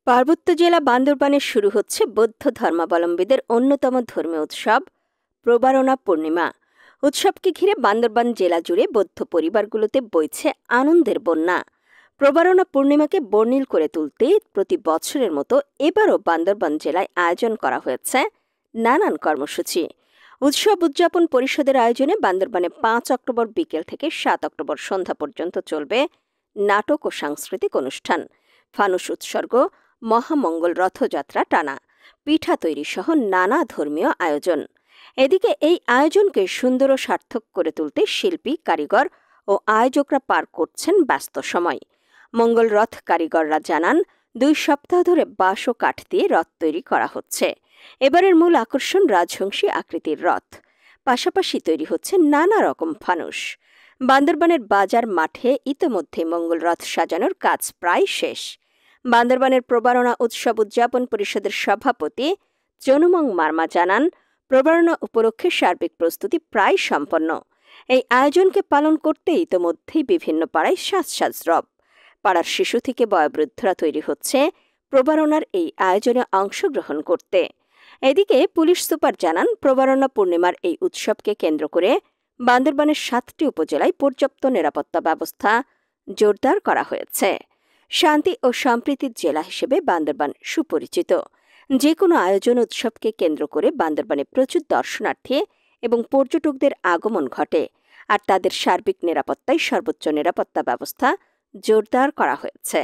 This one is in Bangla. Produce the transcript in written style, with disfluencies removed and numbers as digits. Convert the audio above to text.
পার্বত্য জেলা বান্দরবানে শুরু হচ্ছে বৌদ্ধ ধর্মাবলম্বীদের অন্যতম ধর্মীয় উৎসব প্রবারণা পূর্ণিমা। উৎসবকে ঘিরে বান্দরবান জেলা জুড়ে বৌদ্ধ পরিবারগুলোতে বইছে আনন্দের বন্যা। প্রবারণা পূর্ণিমাকে বর্ণিল করে তুলতে প্রতি বছরের মতো এবারও বান্দরবান জেলায় আয়োজন করা হয়েছে নানান কর্মসূচি। উৎসব উদযাপন পরিষদের আয়োজনে বান্দরবানে 5 অক্টোবর বিকেল থেকে 7 অক্টোবর সন্ধ্যা পর্যন্ত চলবে নাটক ও সাংস্কৃতিক অনুষ্ঠান, ফানুস উৎসর্গ, মহামঙ্গল রথযাত্রা টানা, পিঠা তৈরি সহ নানা ধর্মীয় আয়োজন। এদিকে এই আয়োজনকে সুন্দর ও সার্থক করে তুলতে শিল্পী, কারিগর ও আয়োজকরা পার করছেন ব্যস্ত সময়। মঙ্গল রথ কারিগররা জানান, 2 সপ্তাহ ধরে বাঁশ ও কাঠ দিয়ে রথ তৈরি করা হচ্ছে। এবারের মূল আকর্ষণ রাজহংসী আকৃতির রথ, পাশাপাশি তৈরি হচ্ছে নানা রকম ফানুস। বান্দরবানের বাজার মাঠে ইতোমধ্যে মঙ্গল রথ সাজানোর কাজ প্রায় শেষ। বান্দরবানের প্রবারণা উৎসব উদযাপন পরিষদের সভাপতি জনুমং মার্মা জানান, প্রবারণা উপলক্ষে সার্বিক প্রস্তুতি প্রায় সম্পন্ন। এই আয়োজনকে পালন করতে ইতোমধ্যেই বিভিন্ন পাড়ায় সাজ সাজ রব। পাড়ার শিশু থেকে বয়োবৃদ্ধরা তৈরি হচ্ছে প্রবারণার এই আয়োজনে অংশগ্রহণ করতে। এদিকে পুলিশ সুপার জানান, প্রবারণা পূর্ণিমার এই উৎসবকে কেন্দ্র করে বান্দরবানের 7টি উপজেলায় পর্যাপ্ত নিরাপত্তা ব্যবস্থা জোরদার করা হয়েছে। শান্তি ও সম্প্রীতির জেলা হিসেবে বান্দরবান সুপরিচিত। যে কোনো আয়োজন উৎসবকে কেন্দ্র করে বান্দরবানে প্রচুর দর্শনার্থী এবং পর্যটকদের আগমন ঘটে, আর তাদের সার্বিক নিরাপত্তায় সর্বোচ্চ নিরাপত্তা ব্যবস্থা জোরদার করা হয়েছে।